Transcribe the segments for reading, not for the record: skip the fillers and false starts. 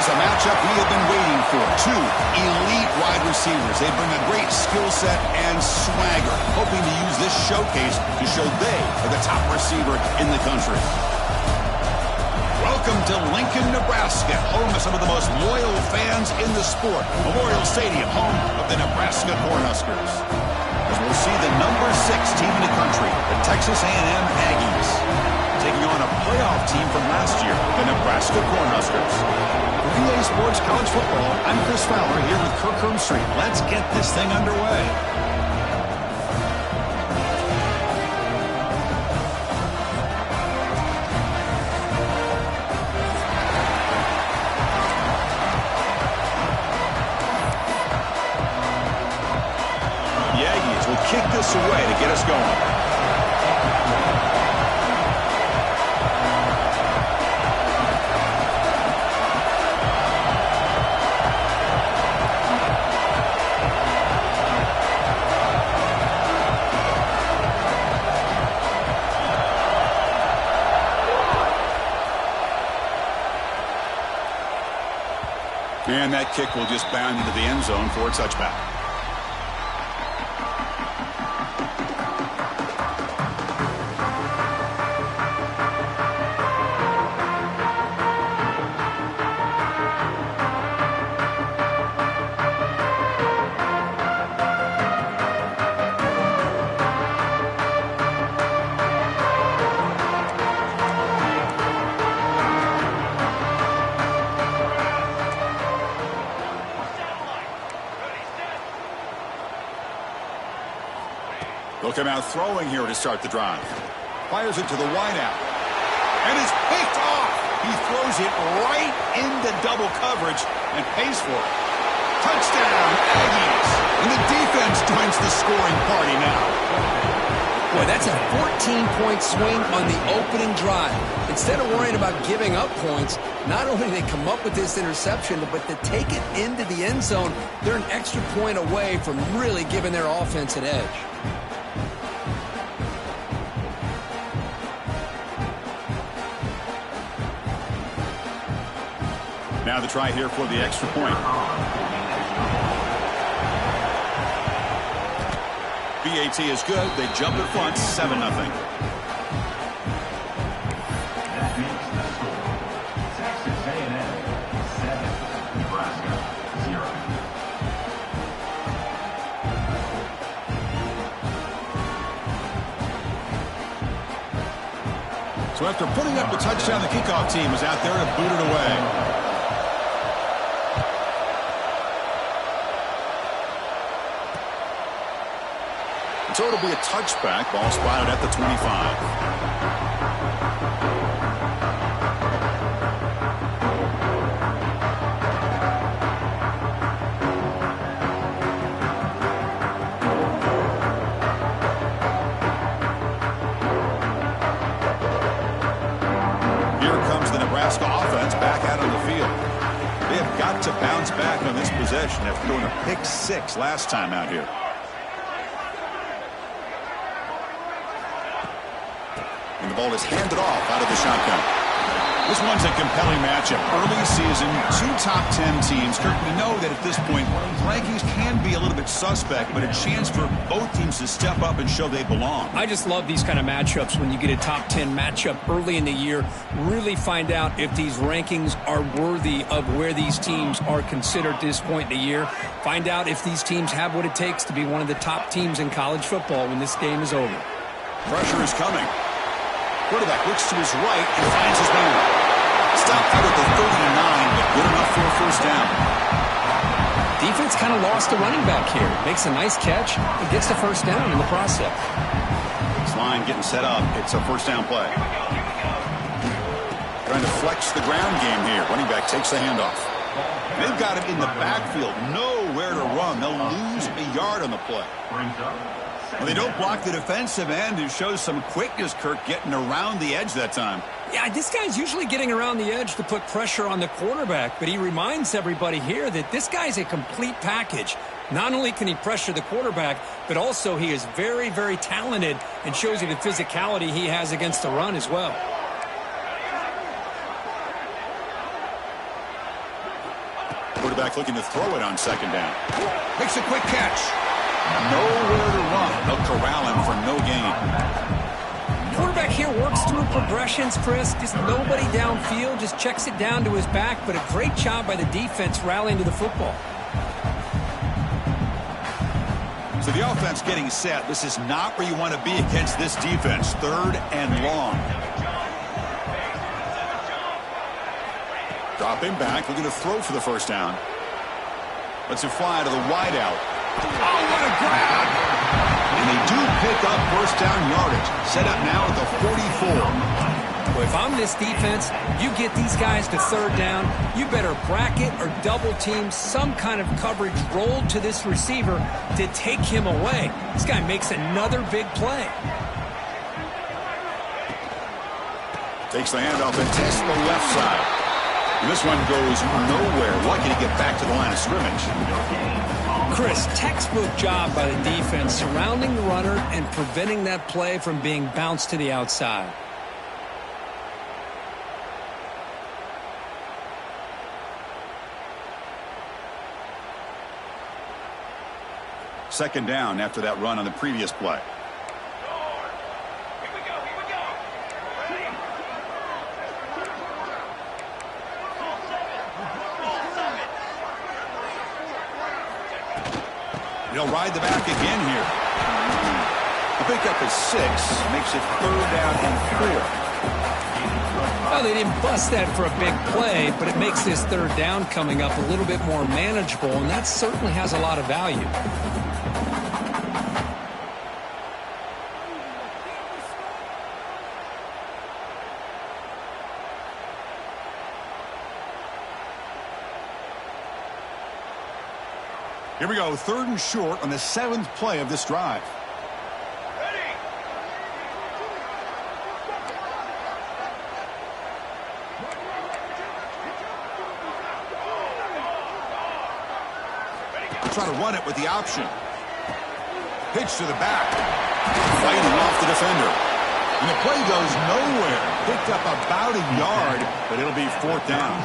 is a matchup we have been waiting for. Two elite wide receivers. They bring a great skill set and swagger, hoping to use this showcase to show they are the top receiver in the country. Welcome to Lincoln, Nebraska, home of some of the most loyal fans in the sport. Memorial Stadium, home of the Nebraska Cornhuskers. As we'll see the number 6 team in the country, the Texas A&M Aggies, taking on a playoff team from last year, the Nebraska Cornhuskers. For VA Sports College Football, I'm Chris Fowler here with Kirk Hermstreet. Let's get this thing underway. The Aggies will kick this away to get us going. And that kick will just bound into the end zone for a touchback. They'll come out throwing here to start the drive. Fires it to the wideout. And it's picked off. He throws it right into double coverage and pays for it. Touchdown, Aggies. And the defense joins the scoring party now. Boy, that's a 14-point swing on the opening drive. Instead of worrying about giving up points, not only do they come up with this interception, but to take it into the end zone, they're an extra point away from really giving their offense an edge. Now the try here for the extra point. BAT is good. They jump at front, 7-0. Texas A&M 7, Nebraska 0. So after putting up the touchdown, the kickoff team was out there to boot it away. So it'll be a touchback. Ball spotted at the 25. Here comes the Nebraska offense back out on the field. They have got to bounce back on this possession after doing a pick 6 last time out here. And the ball is handed off out of the shotgun. This one's a compelling matchup. Early season, 2 top 10 teams. Kirk, we know that at this point, rankings can be a little bit suspect, but a chance for both teams to step up and show they belong. I just love these kind of matchups when you get a top 10 matchup early in the year. Really find out if these rankings are worthy of where these teams are considered at this point in the year. Find out if these teams have what it takes to be one of the top teams in college football when this game is over. Pressure is coming. Quarterback looks to his right and finds his man. Stopped out at the 39, but good enough for a first down. Defense kind of lost the running back here. Makes a nice catch and gets the first down in the process. This line getting set up. It's a first down play. Trying to flex the ground game here. Running back takes the handoff. They've got him in the backfield. Nowhere to run. They'll lose a yard on the play. Well, they don't block the defensive end, who shows some quickness, Kirk, getting around the edge that time. Yeah, this guy's usually getting around the edge to put pressure on the quarterback, but he reminds everybody here that this guy's a complete package. Not only can he pressure the quarterback, but also he is very, very talented and shows you the physicality he has against the run as well. quarterback looking to throw it on second down. Makes a quick catch. Nowhere to run. They'll corral him for no gain. Quarterback here works through progressions, Chris. Just nobody downfield, just checks it down to his back. But a great job by the defense rallying to the football. So the offense getting set. This is not where you want to be against this defense. 3rd and long. Dropping back, looking to throw for the first down. Lets it fly to the wideout. Oh, what a grab! And they do pick up first down yardage. Set up now at the 44. Well, if I'm this defense, you get these guys to 3rd down, you better bracket or double team some kind of coverage rolled to this receiver to take him away. This guy makes another big play. Takes the handoff and tests the left side. And this one goes nowhere. Lucky to get back to the line of scrimmage. Chris, textbook job by the defense surrounding the runner and preventing that play from being bounced to the outside. Second down after that run on the previous play. He'll ride the back again here. The pickup is 6. Makes it 3rd down and 4. Well, they didn't bust that for a big play, but it makes this 3rd down coming up a little bit more manageable, and that certainly has a lot of value. Here we go, 3rd and short on the 7th play of this drive. Try to run it with the option. Pitch to the back. Fighting off the defender. And the play goes nowhere. Picked up about a yard, but it'll be 4th down.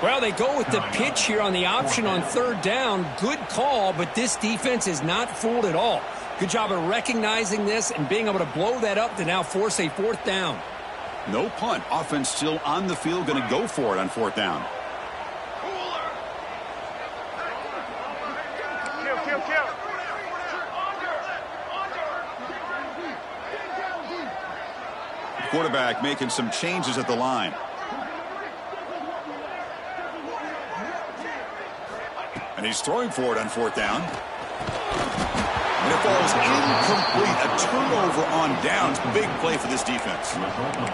Well, they go with the pitch here on the option on 3rd down. Good call, but this defense is not fooled at all. Good job of recognizing this and being able to blow that up to now force a 4th down. No punt. Offense still on the field, going to go for it on 4th down. Quarterback making some changes at the line. And he's throwing for it on 4th down. And it falls incomplete. A turnover on downs. Big play for this defense.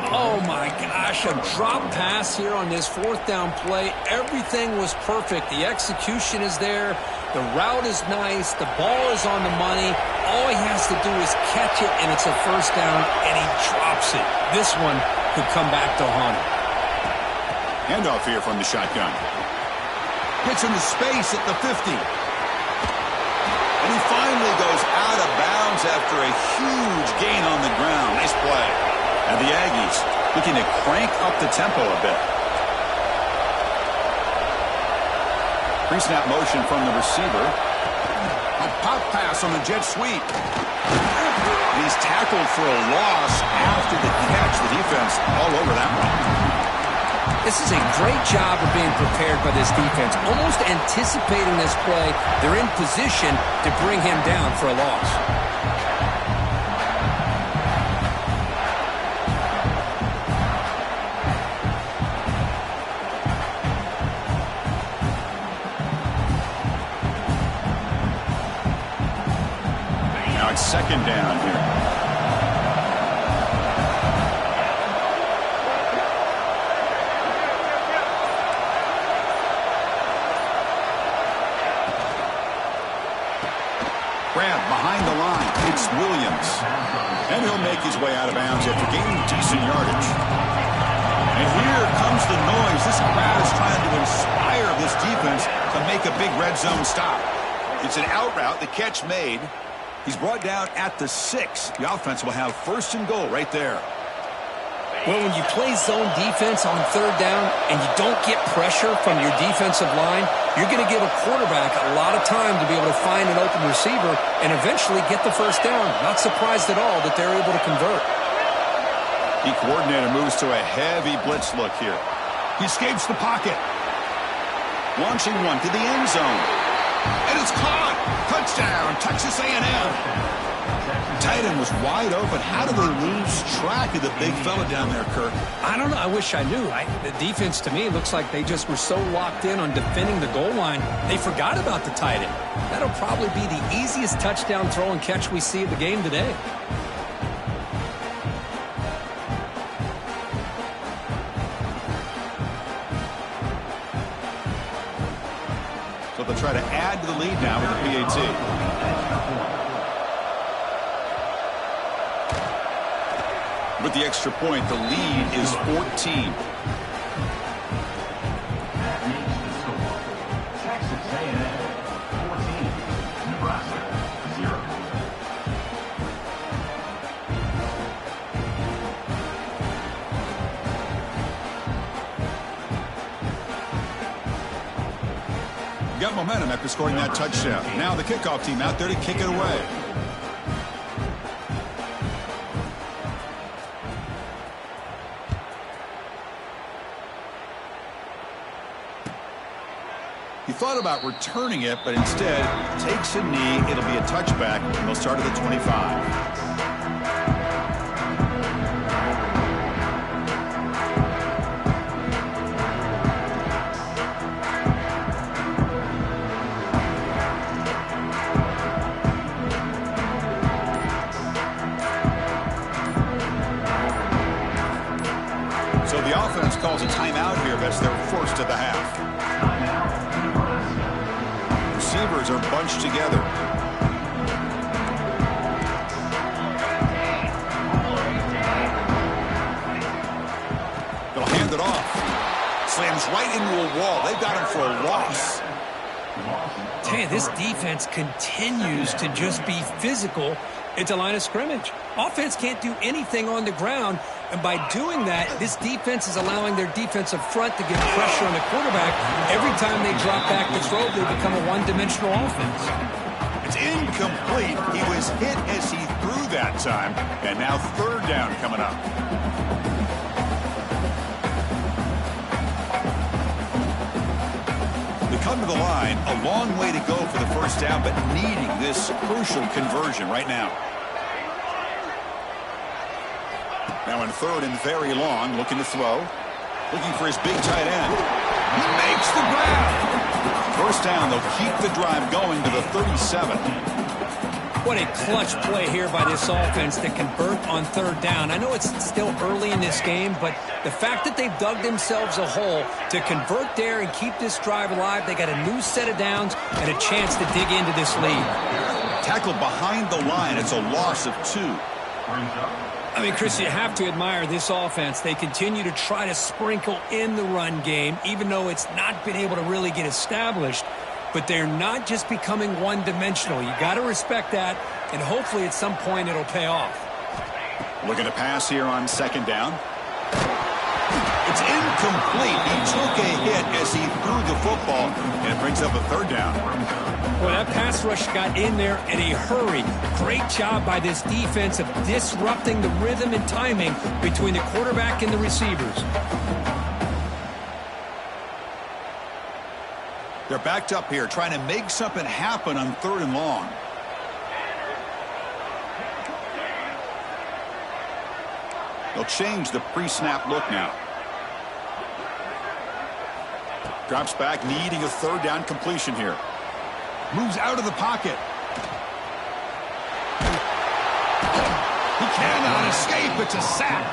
Oh, my gosh. A drop pass here on this 4th down play. Everything was perfect. The execution is there. The route is nice. The ball is on the money. All he has to do is catch it, and it's a 1st down, and he drops it. This one could come back to haunt him. Handoff here from the shotgun. Gets into space at the 50. And he finally goes out of bounds after a huge gain on the ground. Nice play. And the Aggies looking to crank up the tempo a bit. Pre-snap motion from the receiver. A pop pass on the jet sweep. And he's tackled for a loss after the catch. The defense all over that one. This is a great job of being prepared by this defense. Almost anticipating this play, they're in position to bring him down for a loss. Now it's 2nd down here. Grab behind the line. It's Williams. And he'll make his way out of bounds after gaining decent yardage. And here comes the noise. This crowd is trying to inspire this defense to make a big red zone stop. It's an out route. The catch made. He's brought down at the 6. The offense will have 1st and goal right there. Well, when you play zone defense on third down and you don't get pressure from your defensive line, you're going to give a quarterback a lot of time to be able to find an open receiver and eventually get the first down. Not surprised at all that they're able to convert. The coordinator moves to a heavy blitz look here. He escapes the pocket. Launching one to the end zone. And it's caught. Touchdown, Texas A&M. Tight end was wide open. How do they lose track of the big fella down there, Kirk? I don't know. I wish I knew. The defense, to me, looks like they just were so locked in on defending the goal line, they forgot about the tight end. That'll probably be the easiest touchdown throw and catch we see of the game today. So they'll try to add to the lead now with the PAT. With the extra point, the lead is 14. That reached the score. Texas A&M 14, Nebraska 0. Got momentum after scoring that touchdown. Now the kickoff team out there to kick it away. He thought about returning it, but instead takes a knee. It'll be a touchback, and they'll start at the 25. So the offense calls a timeout here as they're forced to the half. Receivers are bunched together. They'll hand it off. Slams right into a wall. They've got him for a loss. Hey, this defense continues to just be physical at the line of scrimmage. Offense can't do anything on the ground, and by doing that, this defense is allowing their defensive front to get pressure on the quarterback. Every time they drop back to throw, they become a one-dimensional offense. It's incomplete. He was hit as he threw that time, and now third down coming up. They come to the line, a long way to go for the first down, but needing this crucial conversion right now. Now in third and very long, looking to throw. Looking for his big tight end. He makes the grab. First down, they'll keep the drive going to the 37. What a clutch play here by this offense to convert on third down. I know it's still early in this game, but the fact that they've dug themselves a hole to convert there and keep this drive alive, they got a new set of downs and a chance to dig into this lead. Tackled behind the line. It's a loss of 2. I mean, Chris, you have to admire this offense. They continue to try to sprinkle in the run game, even though it's not been able to really get established. But they're not just becoming one-dimensional. You got to respect that, and hopefully at some point it'll pay off. Looking to pass here on second down. It's incomplete. He took a hit as he threw the football, and it brings up a third down. Well, that pass rush got in there in a hurry. Great job by this defense of disrupting the rhythm and timing between the quarterback and the receivers. They're backed up here, trying to make something happen on third and long. They'll change the pre-snap look now. Drops back, needing a third down completion here. Moves out of the pocket. He cannot escape. It's a sack.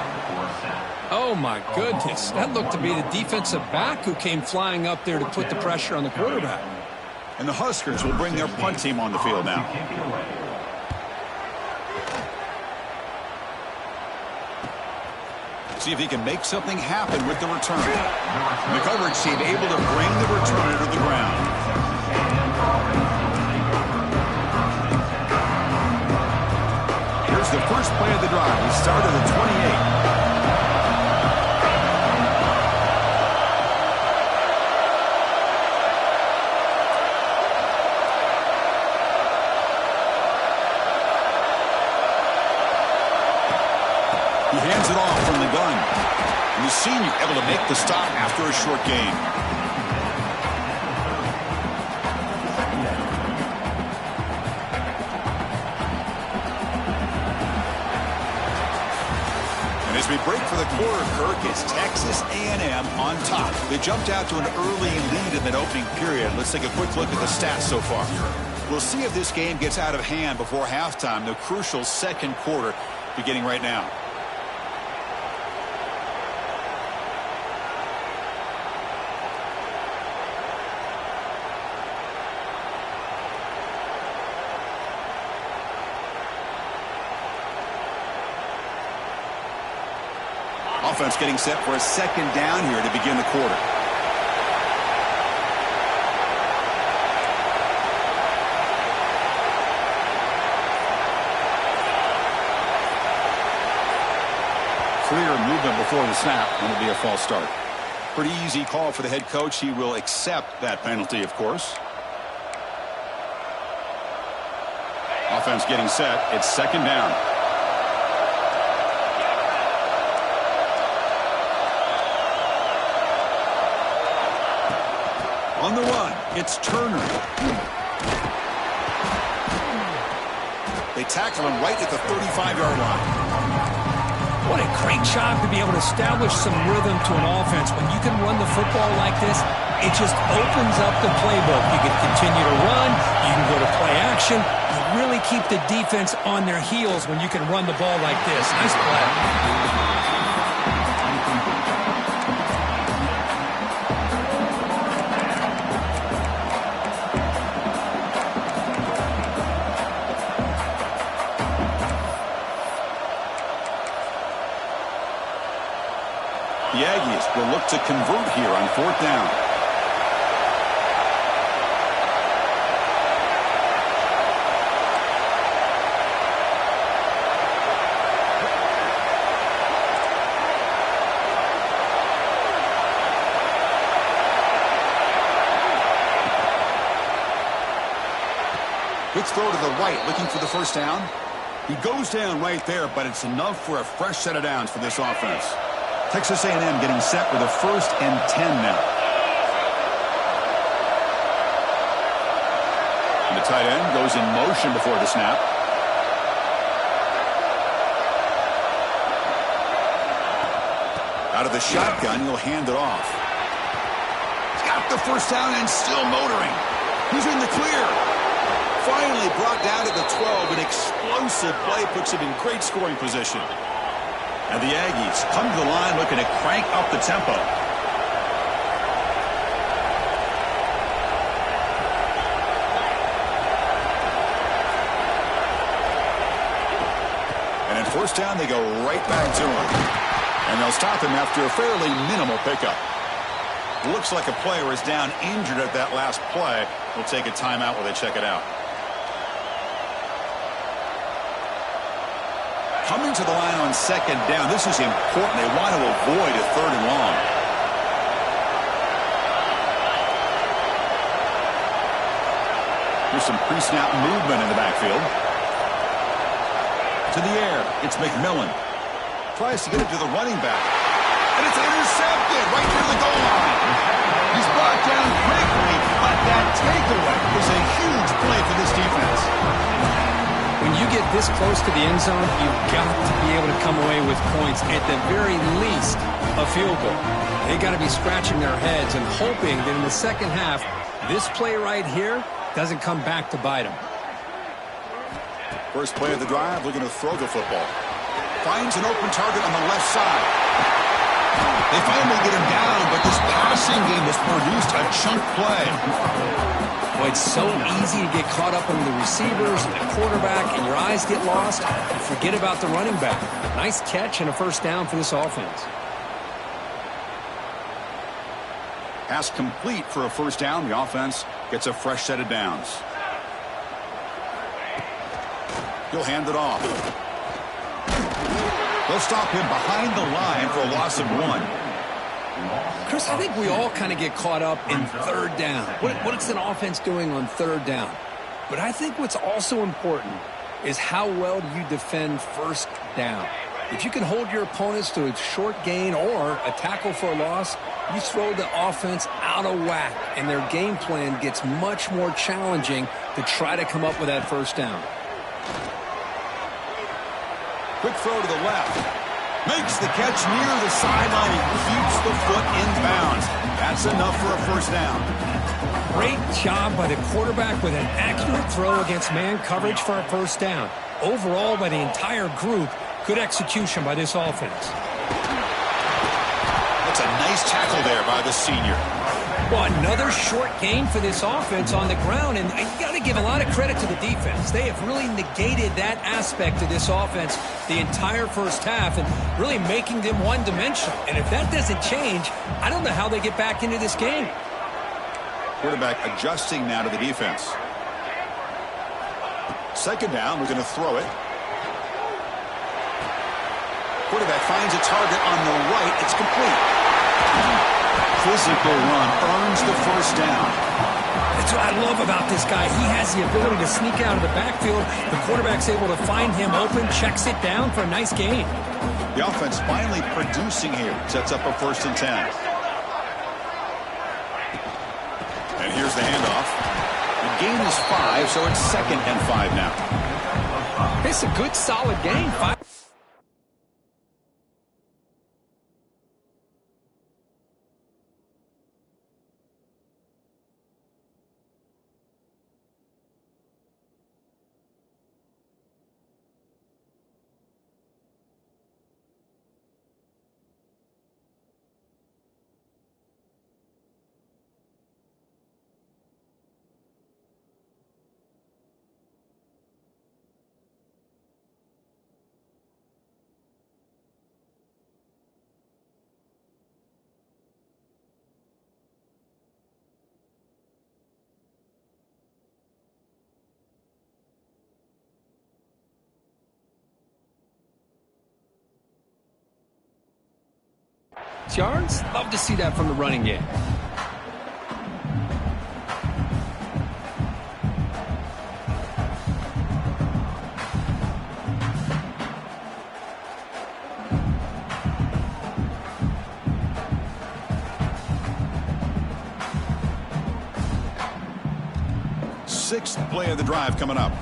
Oh, my goodness. That looked to be the defensive back who came flying up there to put the pressure on the quarterback. And the Huskers will bring their punt team on the field now. See if he can make something happen with the return. The coverage team able to bring the returner to the ground. Here's the first play of the drive. He started at 28. He hands it off from the gun. And the senior able to make the stop after a short gain. And as we break for the quarter, Kirk, it's Texas A&M on top. They jumped out to an early lead in that opening period. Let's take a quick look at the stats so far. We'll see if this game gets out of hand before halftime, the crucial second quarter beginning right now. Offense getting set for a second down here to begin the quarter. Clear movement before the snap, and it'll be a false start. Pretty easy call for the head coach. He will accept that penalty, of course. Offense getting set. It's second down. On the run, it's Turner. They tackle him right at the 35-yard line. What a great job to be able to establish some rhythm to an offense. When you can run the football like this, it just opens up the playbook. You can continue to run. You can go to play action. You really keep the defense on their heels when you can run the ball like this. Nice play. The Aggies will look to convert here on fourth down. Quick throw to the right, looking for the first down. He goes down right there, but it's enough for a fresh set of downs for this offense. Texas A&M getting set with a 1st and 10 now. And the tight end goes in motion before the snap. Out of the shotgun, he'll hand it off. He's got the first down and still motoring. He's in the clear. Finally brought down at the 12. An explosive play puts him in great scoring position. And the Aggies come to the line looking to crank up the tempo. And at first down, they go right back to him. And they'll stop him after a fairly minimal pickup. Looks like a player is down injured at that last play. We'll take a timeout while they check it out. Coming to the line on second down. This is important. They want to avoid a 3rd and long. Here's some pre-snap movement in the backfield. To the air. It's McMillan. Tries to get it to the running back. And it's intercepted right near the goal line. He's brought down quickly, but that takeaway was a huge play for this defense. When you get this close to the end zone, you've got to be able to come away with points, at the very least, a field goal. They got to be scratching their heads and hoping that in the second half, this play right here doesn't come back to bite them. First play of the drive, looking to throw the football. Finds an open target on the left side. They finally get him down, but this passing game has produced a chunk play. Boy, it's so easy to get caught up in the receivers and the quarterback, and your eyes get lost. You forget about the running back. Nice catch and a first down for this offense. Pass complete for a first down. The offense gets a fresh set of downs. He'll hand it off. They'll stop him behind the line for a loss of 1. Chris, I think we all kind of get caught up in 3rd down. What's an offense doing on 3rd down? But I think what's also important is how well do you defend 1st down. If you can hold your opponents to a short gain or a tackle for a loss, you throw the offense out of whack, and their game plan gets much more challenging to try to come up with that first down. Quick throw to the left. Makes the catch near the sideline and keeps the foot in bounds. That's enough for a first down. Great job by the quarterback with an accurate throw against man coverage for a first down. Overall, by the entire group, good execution by this offense. That's a nice tackle there by the senior. Well, another short gain for this offense on the ground, and you got to give a lot of credit to the defense. They have really negated that aspect of this offense the entire first half and really making them one-dimensional. And if that doesn't change, I don't know how they get back into this game. Quarterback adjusting now to the defense. Second down, we're going to throw it. Quarterback finds a target on the right. It's complete. Physical run earns the first down. That's what I love about this guy. He has the ability to sneak out of the backfield. The quarterback's able to find him open, checks it down for a nice gain. The offense finally producing here. Sets up a 1st and 10. And here's the handoff. The gain is 5, so it's 2nd and 5 now. It's a good, solid gain. 5. Yards? Love to see that from the running game. Sixth play of the drive coming up.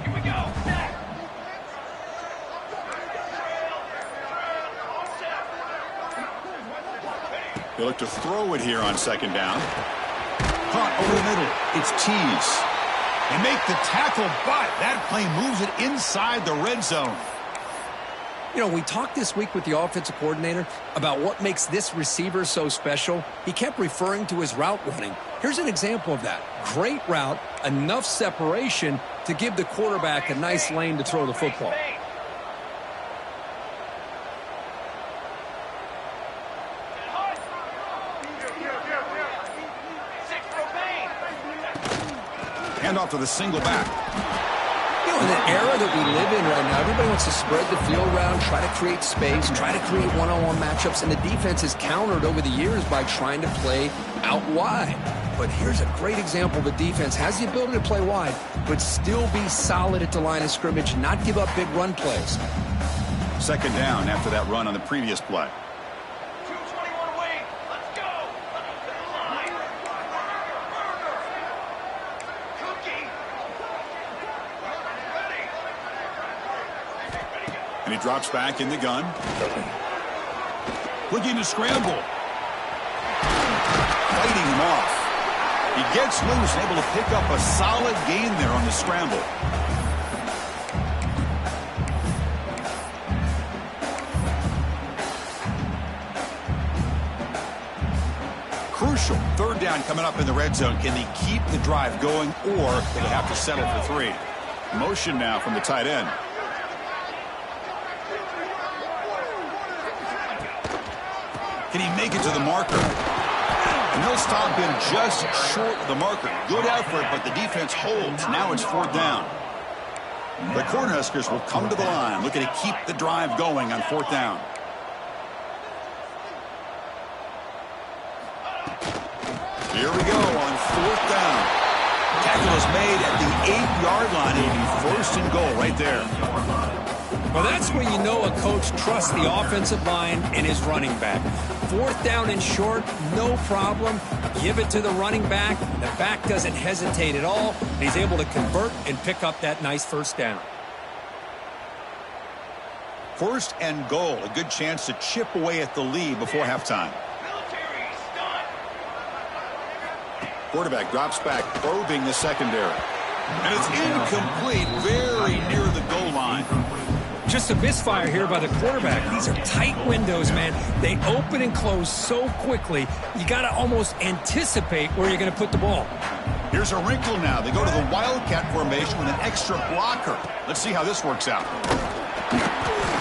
Here we go. They look to throw it here on 2nd down. Caught over the middle. It's Tease. They make the tackle, but that play moves it inside the red zone. You know, we talked this week with the offensive coordinator about what makes this receiver so special. He kept referring to his route running. Here's an example of that. Great route, enough separation to give the quarterback a nice lane to throw the football. Hand off to the single back. You know, in the era that we live in right now, everybody wants to spread the field around, try to create space, try to create one-on-one matchups, and the defense has countered over the years by trying to play out wide. But here's a great example. The defense has the ability to play wide, but still be solid at the line of scrimmage, not give up big run plays. 2nd down after that run on the previous play. 221 wing. Let's go. Line. Cookie. Ready. And he drops back in the gun. Looking to scramble. Fighting him off. He gets loose, able to pick up a solid gain there on the scramble. Crucial 3rd down coming up in the red zone. Can they keep the drive going, or will they have to settle for 3? Motion now from the tight end. Can he make it to the marker? And they'll stop him just short of the marker. Good effort, but the defense holds. Now it's 4th down. The Cornhuskers will come to the line, looking to keep the drive going on 4th down. Here we go on 4th down. Tackle is made at the 8-yard line. It'll be 1st and goal right there. Well, that's when you know a coach trusts the offensive line and his running back. 4th down and short, no problem. Give it to the running back. The back doesn't hesitate at all. And he's able to convert and pick up that nice 1st down. 1st and goal. A good chance to chip away at the lead before halftime. Military stunt. Quarterback drops back, probing the secondary. And it's incomplete, very near the goal line. Just a misfire here by the quarterback. These are tight windows, man. They open and close so quickly, you got to almost anticipate where you're going to put the ball. Here's a wrinkle now. They go to the Wildcat formation with an extra blocker. Let's see how this works out.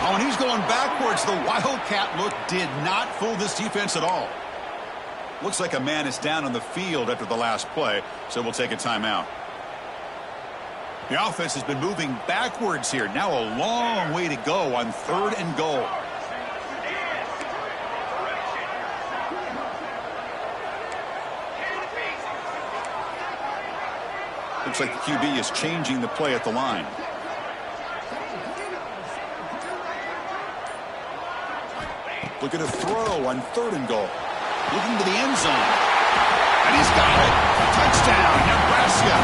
Oh, and he's going backwards. The Wildcat look did not fool this defense at all. Looks like a man is down on the field after the last play, so we'll take a timeout. The offense has been moving backwards here. Now a long way to go on 3rd and goal. Looks like the QB is changing the play at the line. Looking to throw on 3rd and goal. Looking to the end zone. And he's got it. Touchdown, Nebraska.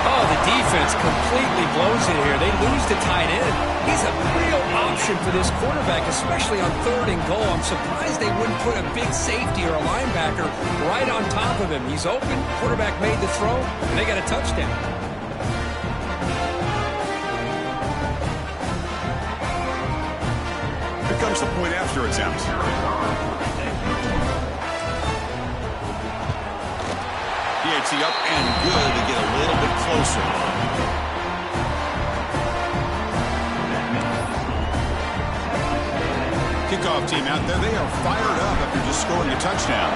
Oh, the defense completely blows it here. They lose to tight end. He's a real option for this quarterback, especially on 3rd and goal. I'm surprised they wouldn't put a big safety or a linebacker right on top of him. He's open. Quarterback made the throw, and they got a touchdown. Here comes the point after attempt. PAT up and good to get a little bit closer. Kickoff team out there. They are fired up after just scoring a touchdown.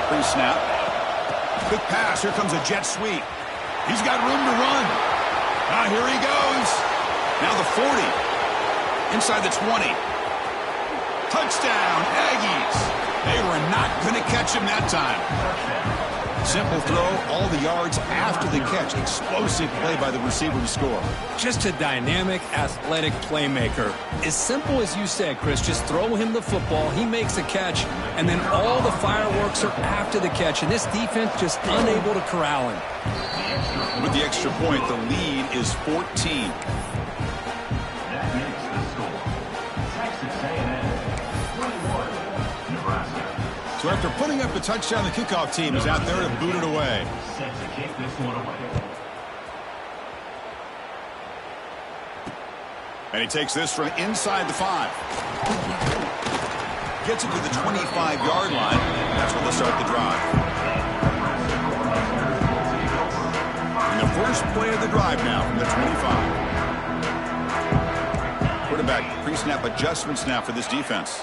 Pre-snap. Quick pass. Here comes a jet sweep. He's got room to run. Here he goes. Now the 40. Inside the 20. Touchdown, Aggies. They were not going to catch him that time. Simple throw, all the yards after the catch. Explosive play by the receiver to score. Just a dynamic, athletic playmaker. As simple as you said, Chris, just throw him the football, he makes a catch, and then all the fireworks are after the catch. And this defense just unable to corral him. With the extra point, the lead is 14. That makes the score. Texas A&M 21, Nebraska. So after putting up the touchdown, the kickoff team is out there to boot it away. Set to kick this one away. And he takes this from inside the 5. Gets it to the 25-yard line. That's where they'll start the drive. And the first play of the drive now from the 25. Quarterback pre-snap adjustments now for this defense.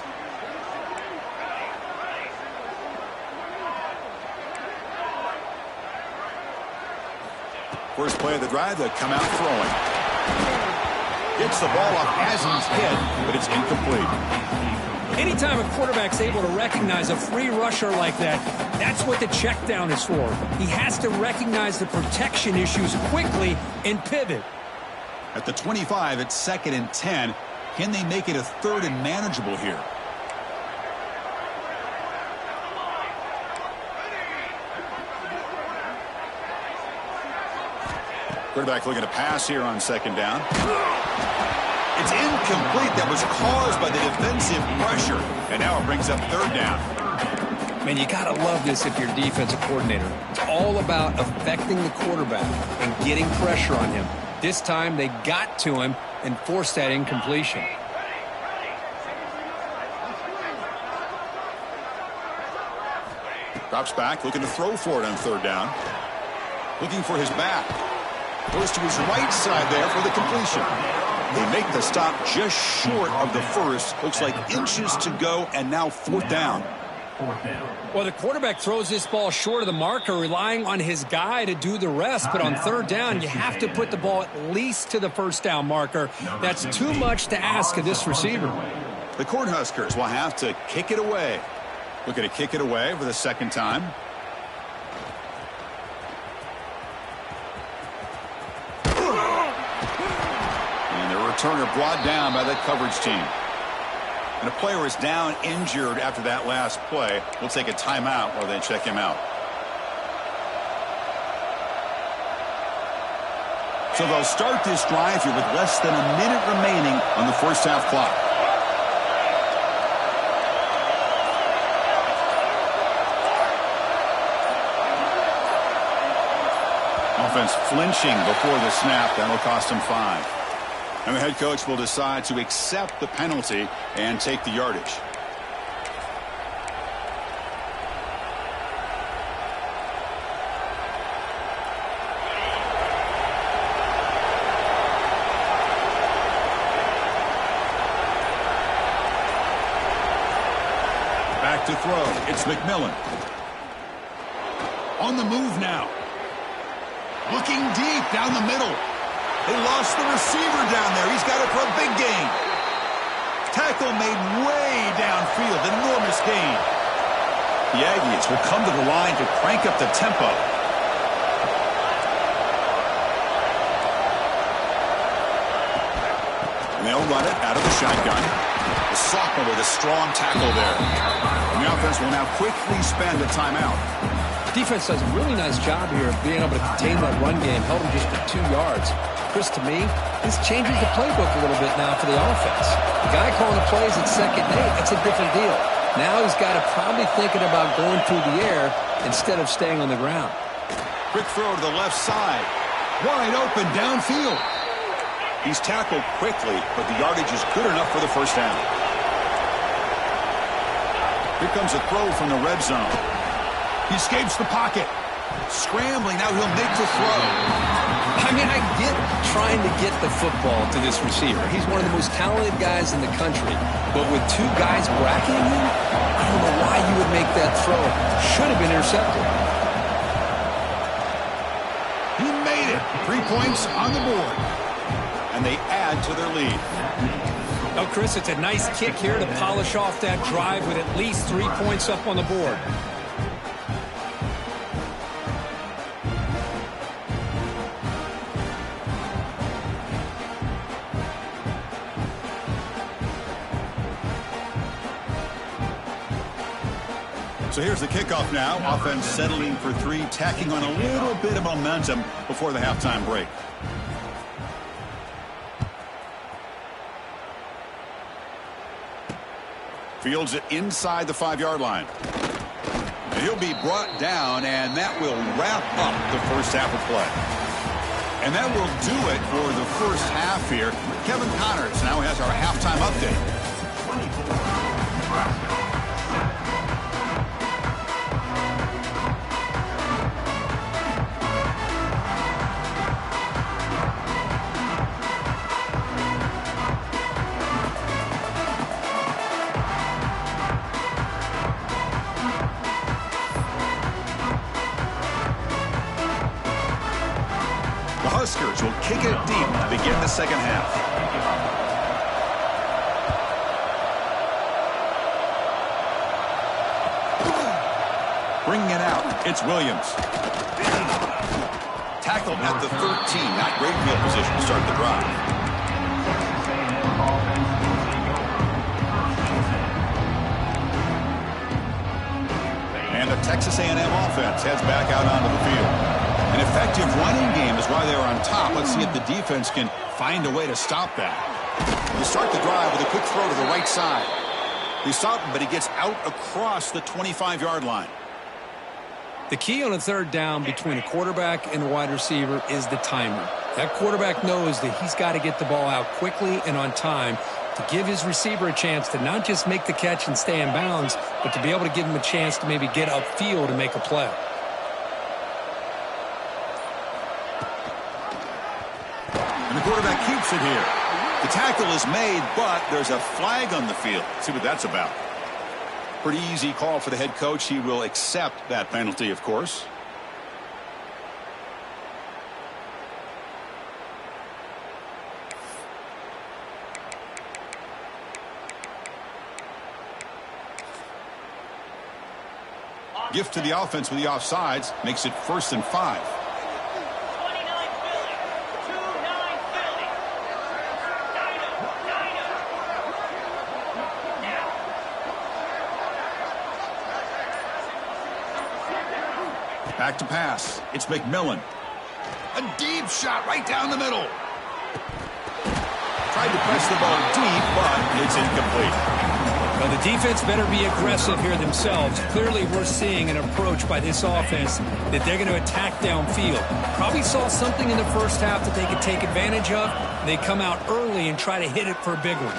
First play of the drive, they come out throwing. Gets the ball off as he's hit, but it's incomplete. Anytime a quarterback's able to recognize a free rusher like that, that's what the check down is for. He has to recognize the protection issues quickly and pivot. At the 25, it's 2nd and 10. Can they make it a 3rd and manageable here? Quarterback looking to pass here on 2nd down. It's incomplete. That was caused by the defensive pressure. And now it brings up 3rd down. Man, you got to love this if you're a defensive coordinator. It's all about affecting the quarterback and getting pressure on him. This time they got to him and forced that incompletion. Drops back, looking to throw for it on third down. Looking for his back. Goes to his right side there for the completion. They make the stop just short of the first. Looks like inches to go, and now fourth down. Well, the quarterback throws this ball short of the marker, relying on his guy to do the rest. But on third down, you have to put the ball at least to the first down marker. That's too much to ask of this receiver. The Cornhuskers will have to kick it away. Looking to kick it away for the second time. And the returner brought down by the coverage team. And a player is down injured after that last play. We'll take a timeout while they check him out. So they'll start this drive here with less than a minute remaining on the first half clock. Offense flinching before the snap. That'll cost him 5. And the head coach will decide to accept the penalty and take the yardage. Back to throw. It's McMillan. On the move now. Looking deep down the middle. They lost the receiver down there. He's got it for a big gain. Tackle made way downfield. Enormous gain. The Aggies will come to the line to crank up the tempo. And they'll run it out of the shotgun. The sophomore with a strong tackle there. And the offense will now quickly spend a timeout. Defense does a really nice job here of being able to contain that run game. Held him just for 2 yards. Chris, to me, this changes the playbook a little bit now for the offense. The guy calling the plays at 2nd and 8, that's a different deal. Now he's got to probably thinking about going through the air instead of staying on the ground. Quick throw to the left side. Wide open downfield. He's tackled quickly, but the yardage is good enough for the first down. Here comes a throw from the red zone. He escapes the pocket. Scrambling, now he'll make the throw. I mean, I get trying to get the football to this receiver. He's one of the most talented guys in the country. But with 2 guys bracketing him, I don't know why you would make that throw. Should have been intercepted. He made it. 3 points on the board. And they add to their lead. Oh, Chris, it's a nice kick here to polish off that drive with at least 3 points up on the board. So here's the kickoff now. Offense settling for 3, tacking on a little bit of momentum before the halftime break. Fields it inside the 5-yard line. And he'll be brought down, and that will wrap up the first half of play. And that will do it for the first half here. Kevin Connors now has our halftime update. 24, Nebraska. Huskers will kick it deep to begin the second half. Bringing it out, it's Williams. Tackled at the 13. Not great field position to start the drive. And the Texas A&M offense heads back out onto the field. An effective running game is why they're on top. Let's see if the defense can find a way to stop that. They start the drive with a quick throw to the right side. They stop him, but he gets out across the 25-yard line. The key on a third down between a quarterback and a wide receiver is the timing. That quarterback knows that he's got to get the ball out quickly and on time to give his receiver a chance to not just make the catch and stay in bounds, but to be able to give him a chance to maybe get upfield and make a play. And the quarterback keeps it here. The tackle is made, but there's a flag on the field. Let's see what that's about. Pretty easy call for the head coach. He will accept that penalty, of course. Gift to the offense with the offsides makes it 1st and 5. 29 Philly. 2-9 Philly. Back to pass. It's McMillan. A deep shot right down the middle. Tried to press the ball deep, but it's incomplete. Well, the defense better be aggressive here themselves. Clearly, we're seeing an approach by this offense that they're going to attack downfield. Probably saw something in the first half that they could take advantage of. They come out early and try to hit it for a big one.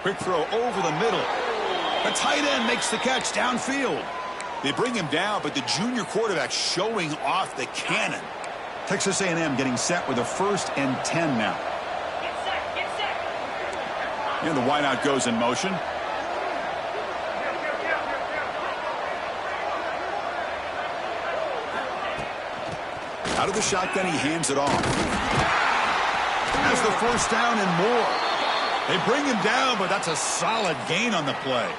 Quick throw over the middle. The tight end makes the catch downfield. They bring him down, but the junior quarterback showing off the cannon. Texas A&M getting set with a 1st and 10 now. Get set, get set. And the wideout goes in motion. Out of the shotgun, he hands it off. Has the 1st down and more. They bring him down, but that's a solid gain on the play.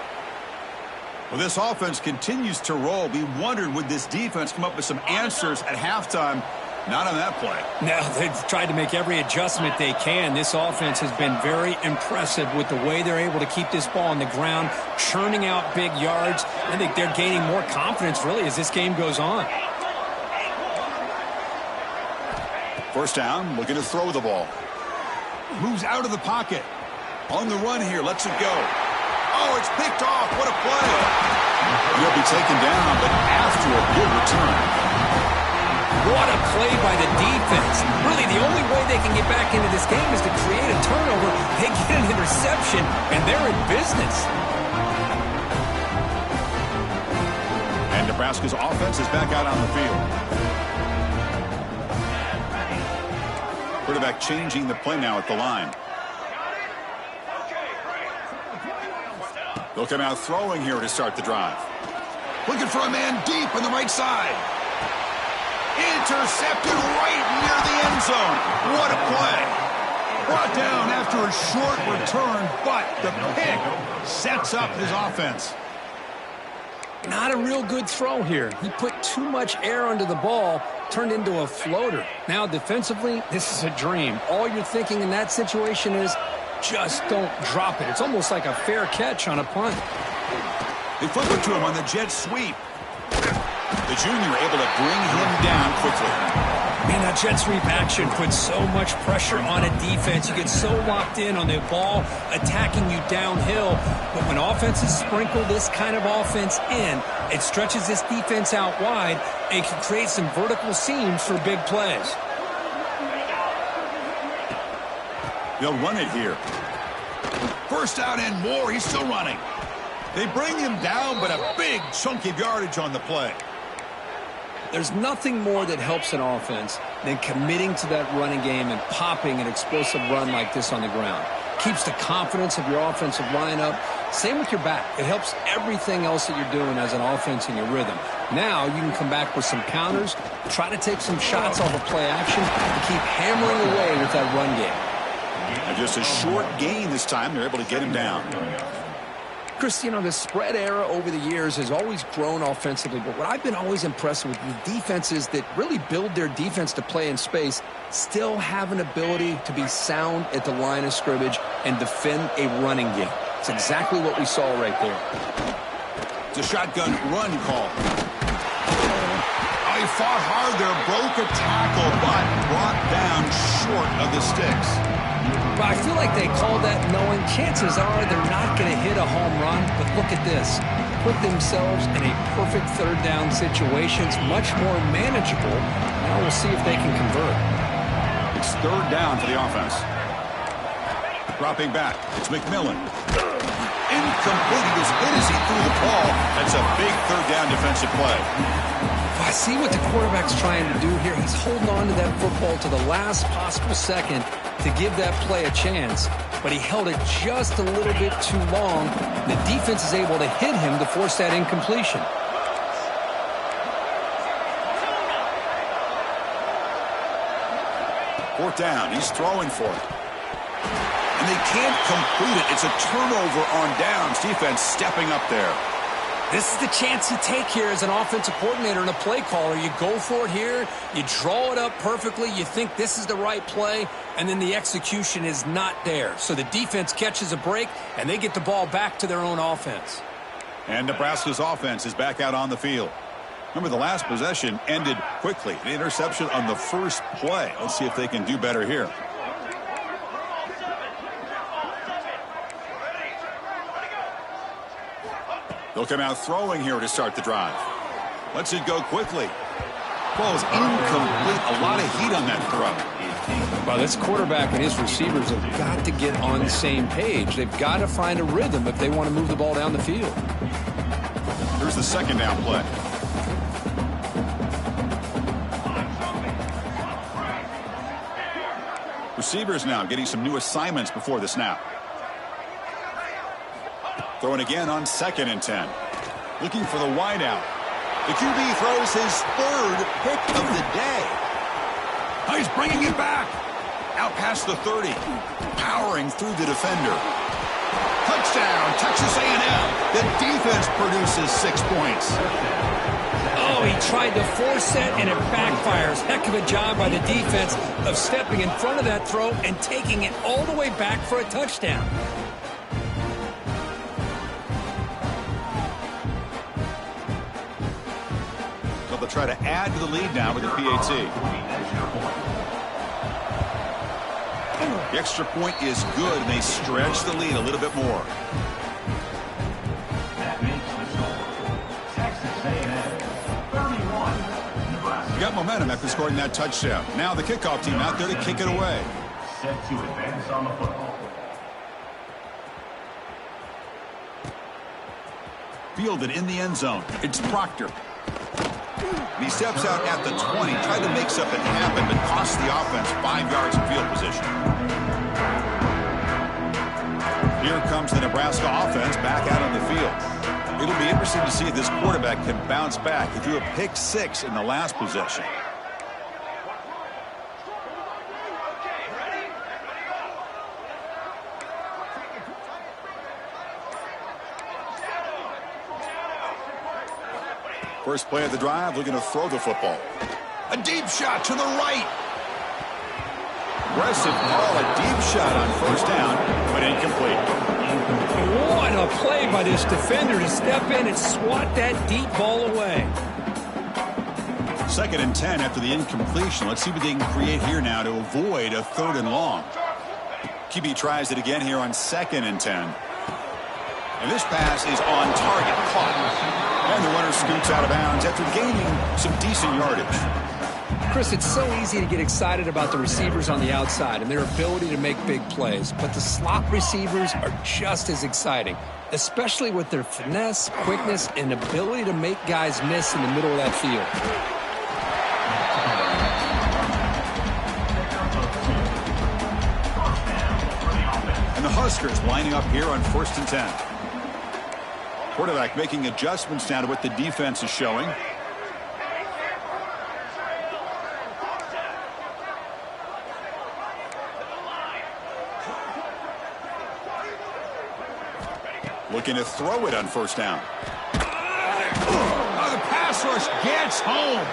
Well, this offense continues to roll. We wondered, would this defense come up with some answers at halftime? Not on that play. Now, they've tried to make every adjustment they can. This offense has been very impressive with the way they're able to keep this ball on the ground, churning out big yards. I think they're gaining more confidence, really, as this game goes on. 1st down, looking to throw the ball. Moves out of the pocket. On the run here, lets it go. Oh, it's picked off. What a play. He'll be taken down, but after a good return. What a play by the defense. Really, the only way they can get back into this game is to create a turnover. They get an interception, and they're in business. And Nebraska's offense is back out on the field. Quarterback changing the play now at the line. They'll come out throwing here to start the drive. Looking for a man deep on the right side. Intercepted right near the end zone. What a play. Brought down after a short return, but the pick sets up his offense. Not a real good throw here. He put too much air under the ball, turned into a floater. Now, defensively, this is a dream. All you're thinking in that situation is just don't drop it. It's almost like a fair catch on a punt. They flip it to him on the jet sweep. The junior able to bring him down quickly. Man, that jet sweep action puts so much pressure on a defense. You get so locked in on the ball attacking you downhill. But when offenses sprinkle this kind of offense in, it stretches this defense out wide and can create some vertical seams for big plays. They'll run it here. 1st down and more. He's still running. They bring him down, but a big chunk of yardage on the play. There's nothing more that helps an offense than committing to that running game and popping an explosive run like this on the ground. Keeps the confidence of your offensive lineup. Same with your back. It helps everything else that you're doing as an offense in your rhythm. Now you can come back with some counters, try to take some shots off of play action, and keep hammering away with that run game. And just a short gain this time. They're able to get him down. Chris, you know, the spread era over the years has always grown offensively, but what I've been always impressed with the defenses that really build their defense to play in space still have an ability to be sound at the line of scrimmage and defend a running game. It's exactly what we saw right there. It's a shotgun run call. Oh, he fought hard there, broke a tackle, but brought down short of the sticks. Well, I feel like they called that knowing chances are they're not going to hit a home run, but look at this. Put themselves in a perfect 3rd down situation. It's much more manageable. Now we'll see if they can convert. It's third down for the offense. Dropping back, it's McMillan. Incomplete. He was hit as he threw the ball. That's a big third down defensive play. I see what the quarterback's trying to do here. He's holding on to that football to the last possible second to give that play a chance. But he held it just a little bit too long. The defense is able to hit him to force that incompletion. Fourth down. He's throwing for it. And they can't complete it. It's a turnover on downs. Defense stepping up there. This is the chance you take here as an offensive coordinator and a play caller. You go for it here. You draw it up perfectly. You think this is the right play, and then the execution is not there. So the defense catches a break, and they get the ball back to their own offense. And Nebraska's offense is back out on the field. Remember, the last possession ended quickly. The interception on the first play. Let's see if they can do better here. They'll come out throwing here to start the drive. Lets it go quickly. Ball is incomplete. A lot of heat on that throw. Well, this quarterback and his receivers have got to get on the same page. They've got to find a rhythm if they want to move the ball down the field. Here's the second down play. Receivers now getting some new assignments before the snap. Throwing again on 2nd and 10. Looking for the wideout. The QB throws his third pick of the day. Oh, he's bringing it back. Out past the 30. Powering through the defender. Touchdown, Texas A&M. The defense produces 6 points. Oh, he tried to force it, and it backfires. Heck of a job by the defense of stepping in front of that throw and taking it all the way back for a touchdown. They'll try to add to the lead now with the PAT. The extra point is good, and they stretch the lead a little bit more. That makes the score Texas A&M 31, Nebraska. You got momentum after scoring that touchdown. Now the kickoff team out there to kick it away. Set to advance on the football. Fielded in the end zone. It's Proctor. And he steps out at the 20, tried to make something happen, but cost the offense 5 yards in field position. Here comes the Nebraska offense back out on the field. It'll be interesting to see if this quarterback can bounce back. He threw a pick 6 in the last possession. First play of the drive, looking to throw the football. A deep shot to the right. Aggressive call, a deep shot on first down, but incomplete. What a play by this defender to step in and swat that deep ball away. 2nd and 10 after the incompletion. Let's see what they can create here now to avoid a 3rd and long. QB tries it again here on 2nd and 10. And this pass is on target, caught. And the runner scoots out of bounds after gaining some decent yardage. Chris, it's so easy to get excited about the receivers on the outside and their ability to make big plays, but the slot receivers are just as exciting, especially with their finesse, quickness, and ability to make guys miss in the middle of that field. And the Huskers lining up here on 1st and 10. Quarterback making adjustments now to what the defense is showing. Looking to throw it on 1st down. Oh, the pass rush gets home.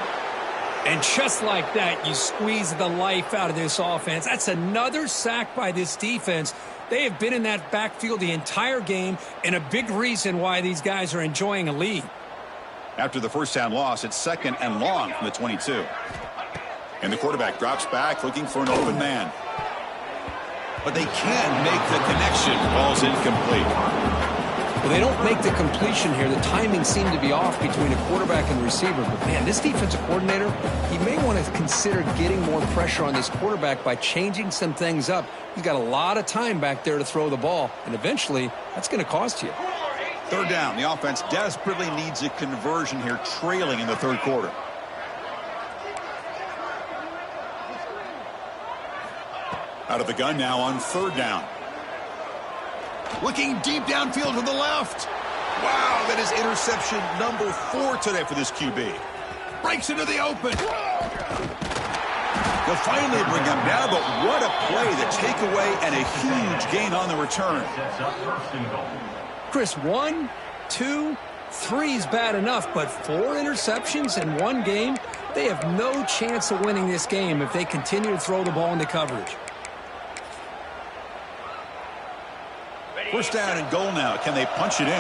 And just like that, you squeeze the life out of this offense. That's another sack by this defense. They have been in that backfield the entire game, and a big reason why these guys are enjoying a lead. After the first down loss, it's 2nd and long from the 22. And the quarterback drops back looking for an open man. But they can't make the connection. Ball's incomplete. Well, they don't make the completion here. The timing seemed to be off between a quarterback and receiver. But, man, this defensive coordinator, he may want to consider getting more pressure on this quarterback by changing some things up. He's got a lot of time back there to throw the ball, and eventually that's going to cost you. Third down. The offense desperately needs a conversion here, trailing in the third quarter. Out of the gun now on third down. Looking deep downfield to the left. Wow, that is interception number 4 today for this QB. Breaks into the open. They'll finally bring him down, but what a play, the takeaway, and a huge gain on the return. Chris, 1, 2, 3 is bad enough, but 4 interceptions in one game, they have no chance of winning this game if they continue to throw the ball into coverage. First down and goal now. Can they punch it in?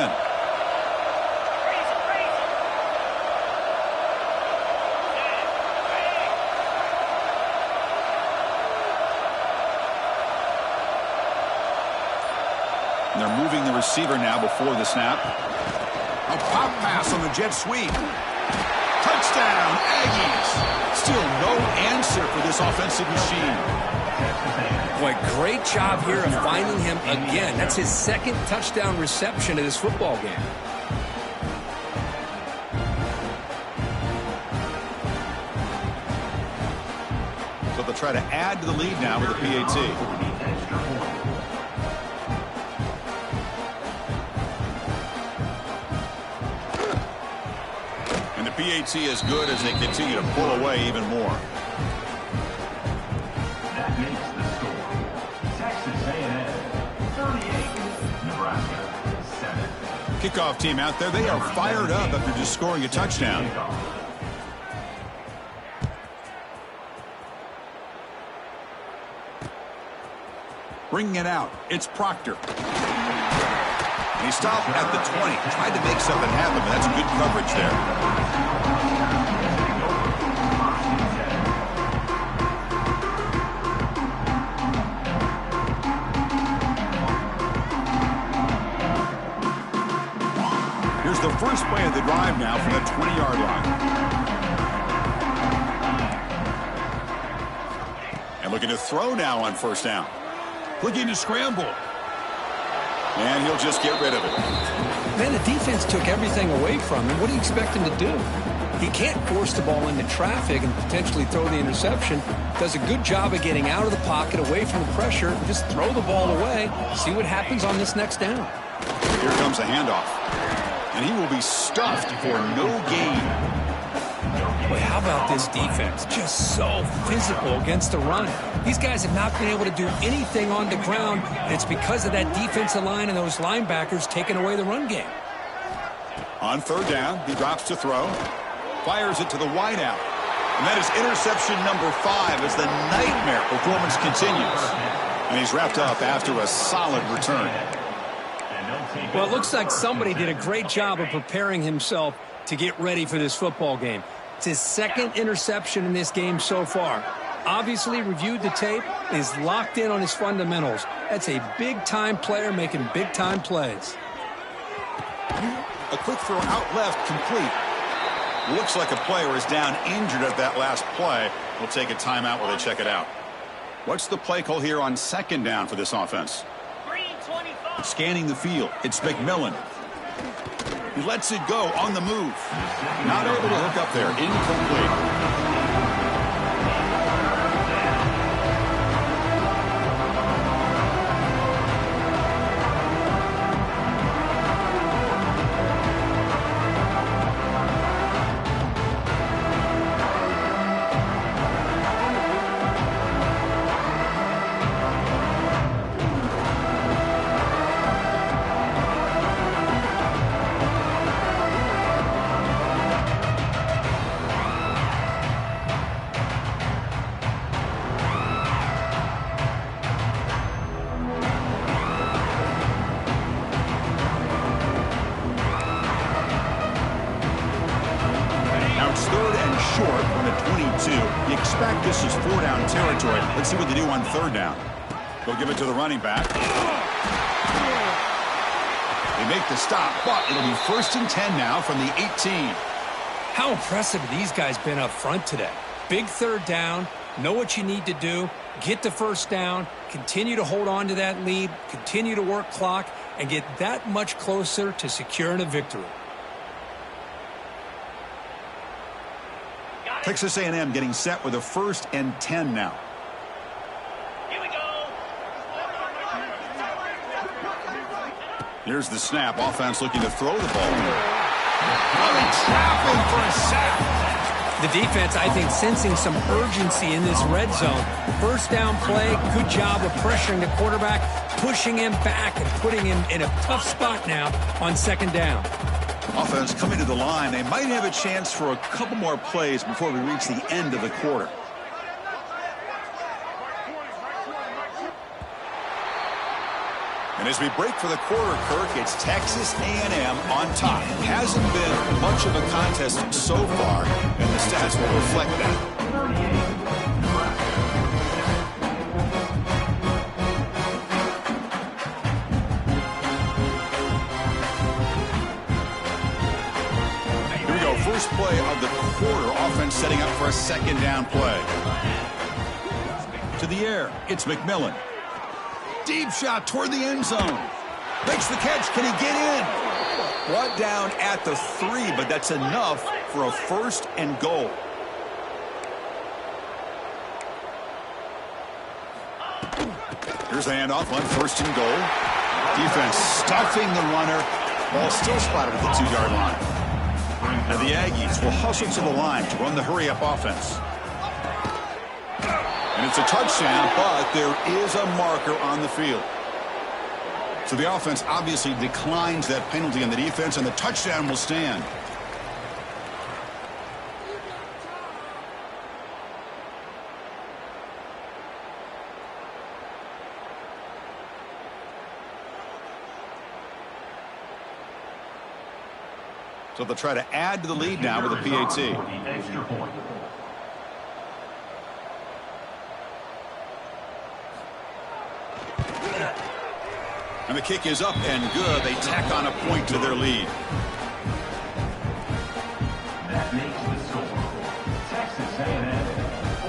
And they're moving the receiver now before the snap. A pop pass on the jet sweep. Touchdown, Aggies. Still no answer for this offensive machine. Boy, great job here of finding him again. That's his second touchdown reception of this football game. So they'll try to add to the lead now with a PAT. And the PAT is good as they continue to pull away even more. That makes the score. Texas A&M 38, Nebraska 7. Kickoff team out there. They are fired up after just scoring a touchdown. Bringing it out. It's Proctor. He stopped at the 20. Tried to make something happen, but that's good coverage there. Here's the first play of the drive now from the 20-yard line. And looking to throw now on first down. Looking to scramble. And he'll just get rid of it. Man, the defense took everything away from him. What do you expect him to do? He can't force the ball into traffic and potentially throw the interception. Does a good job of getting out of the pocket, away from the pressure, and just throw the ball away. See what happens on this next down. Here comes a handoff. And he will be stuffed for no gain. Boy, how about this defense? Just so physical against the run. These guys have not been able to do anything on the ground, and it's because of that defensive line and those linebackers taking away the run game. On third down, he drops to throw. Fires it to the wideout. And that is interception number 5 as the nightmare performance continues. And he's wrapped up after a solid return. Well, it looks like somebody did a great job of preparing himself to get ready for this football game. It's his second interception in this game so far. Obviously reviewed the tape, is locked in on his fundamentals. That's a big-time player making big-time plays. A quick throw out left, complete. Looks like a player is down injured at that last play. We'll take a timeout while they check it out. What's the play call here on second down for this offense? Scanning the field, it's McMillan. He lets it go on the move. Not able to hook up there. Incomplete. This is 4-down territory. Let's see what they do on third down. They'll give it to the running back. They make the stop, but it'll be 1st and 10 now from the 18. How impressive have these guys been up front today? Big 3rd down, know what you need to do, get the 1st down, continue to hold on to that lead, continue to work clock, and get that much closer to securing a victory. Texas A&M getting set with a 1st and 10 now. Here we go. Here's the snap. Offense looking to throw the ball. Trapping for a sack. The defense, I think, sensing some urgency in this red zone. 1st down play, good job of pressuring the quarterback, pushing him back and putting him in a tough spot now on 2nd down. Offense coming to the line. They might have a chance for a couple more plays before we reach the end of the quarter. And as we break for the quarter, Kirk, it's Texas A&M on top. Hasn't been much of a contest so far, and the stats will reflect that. 38, Nebraska. Here we go, first play of the quarter. Offense setting up for a 2nd down play. To the air, it's McMillan. Deep shot toward the end zone. Makes the catch. Can he get in? Brought down at the 3, but that's enough for a 1st and goal. Here's the handoff on 1st and goal. Defense stuffing the runner. Ball still spotted at the 2-yard line. And the Aggies will hustle to the line to run the hurry-up offense. And it's a touchdown, but there is a marker on the field. So the offense obviously declines that penalty on the defense, and the touchdown will stand. So they'll try to add to the lead now with a PAT. Extra point. And the kick is up and good. They tack on a point to their lead. That makes the score. Texas A&M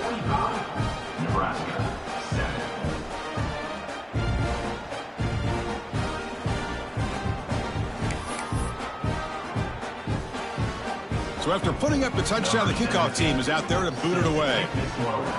45, Nebraska 7. So after putting up the touchdown, the kickoff team is out there to boot it away. This one away.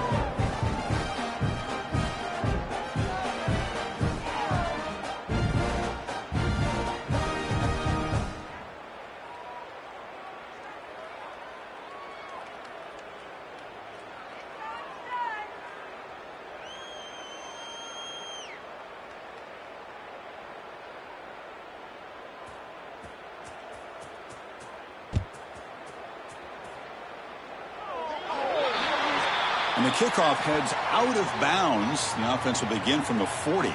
And the kickoff heads out of bounds. The offense will begin from the 40.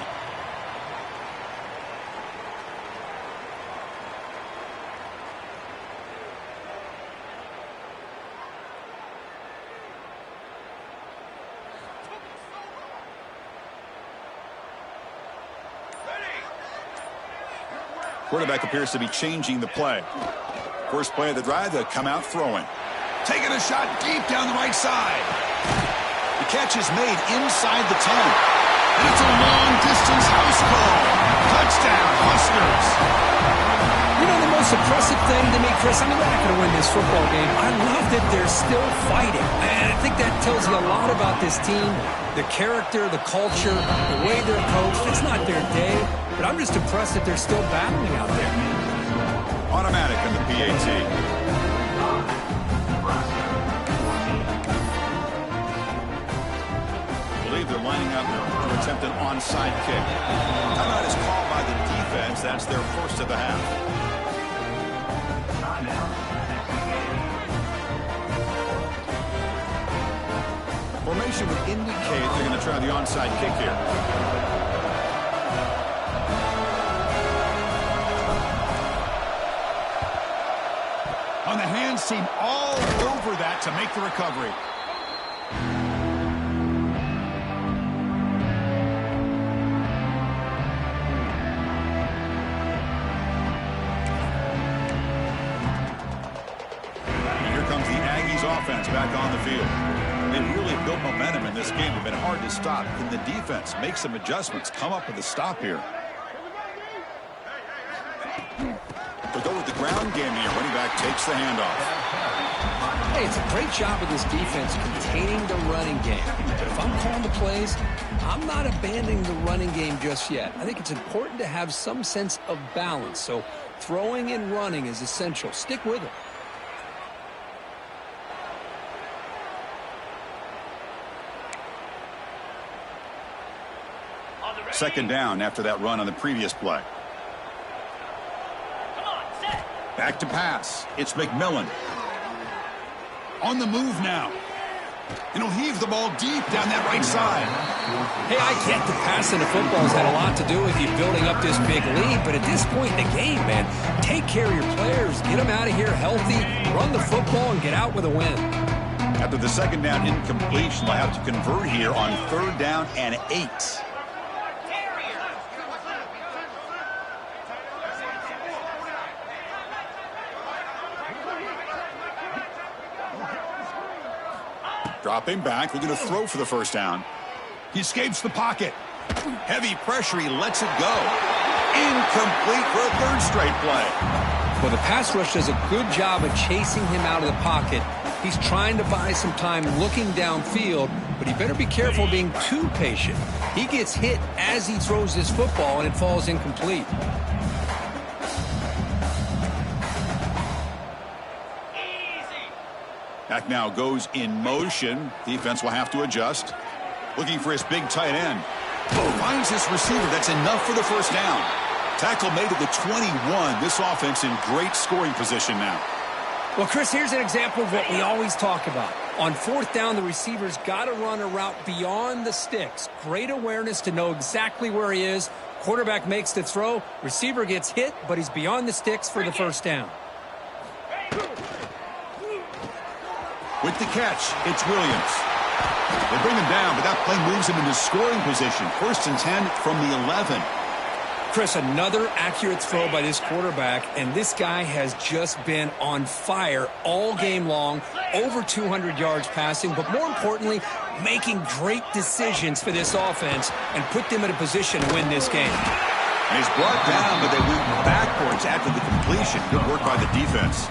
Quarterback appears to be changing the play. First play of the drive, they come out throwing. Taking a shot deep down the right side. The catch is made inside the 10. And it's a long-distance house call. Touchdown, Huskers. You know, the most impressive thing to me, Chris, I mean, they're not going to win this football game. I love that they're still fighting. And I think that tells you a lot about this team, the character, the culture, the way they're coached. It's not their day, but I'm just impressed that they're still battling out there. Automatic in the PAT. They're lining up to attempt an onside kick. Timeout is called by the defense. That's their first of the half. Formation would indicate they're going to try the onside kick here. On the hands team all over that to make the recovery. offense back on the field. They've really built momentum in this game. It's been hard to stop. Can the defense make some adjustments, come up with a stop here? To go with the ground game here. Running back takes the handoff. Hey, it's a great job of this defense containing the running game. But if I'm calling the plays, I'm not abandoning the running game just yet. I think it's important to have some sense of balance. So throwing and running is essential. Stick with it. Second down after that run on the previous play. Come on, set. Back to pass. It's McMillan. On the move now. And he'll heave the ball deep down that right side. Hey, I get the passing of football has had a lot to do with you building up this big lead, but at this point in the game, man, take care of your players. Get them out of here healthy, run the football, and get out with a win. After the second down incompletion, they'll have to convert here on 3rd down and 8. Dropping back, looking to throw for the first down. He escapes the pocket. Heavy pressure, he lets it go. Incomplete for a 3rd straight play. Well, the pass rush does a good job of chasing him out of the pocket. He's trying to buy some time looking downfield, but he better be careful being too patient. He gets hit as he throws his football, and it falls incomplete. Back now goes in motion. Defense will have to adjust. Looking for his big tight end. Finds this receiver. That's enough for the first down. Tackle made at the 21. This offense in great scoring position now. Well, Chris, here's an example of what we always talk about. On 4th down, the receiver's got to run a route beyond the sticks. Great awareness to know exactly where he is. Quarterback makes the throw. Receiver gets hit, but he's beyond the sticks for the first down. With the catch, it's Williams. They bring him down, but that play moves him into scoring position. 1st and 10 from the 11. Chris, another accurate throw by this quarterback, and this guy has just been on fire all game long. Over 200 yards passing, but more importantly, making great decisions for this offense and put them in a position to win this game. And he's brought down, but they went backwards after the completion. Good work by the defense.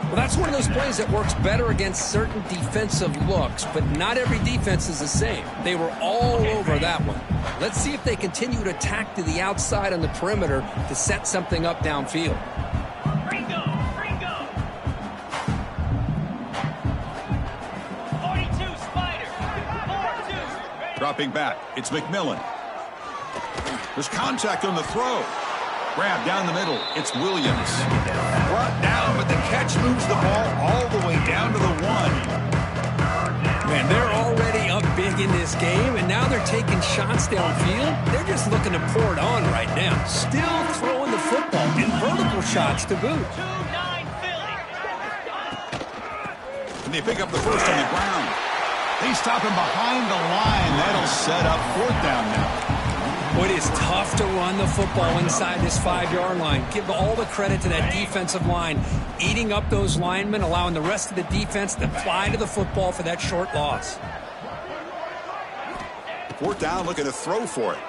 Well, that's one of those plays that works better against certain defensive looks, but not every defense is the same. They were all over that one. Let's see if they continue to attack to the outside on the perimeter to set something up downfield. Ringo, Ringo. 42 Spider. 4-2. Dropping back, it's McMillan. There's contact on the throw. Grab down the middle. It's Williams. Brought down, but the catch moves the ball all the way down to the 1. Man, they're already up big in this game, and now they're taking shots downfield. They're just looking to pour it on right now. Still throwing the football in vertical shots to boot. 2-9 Philly. And they pick up the first on the ground. They stop him behind the line. That'll set up 4th down now. It is tough to run the football inside this 5-yard line. Give all the credit to that defensive line, eating up those linemen, allowing the rest of the defense to fly to the football for that short loss. 4th down, looking to throw for it.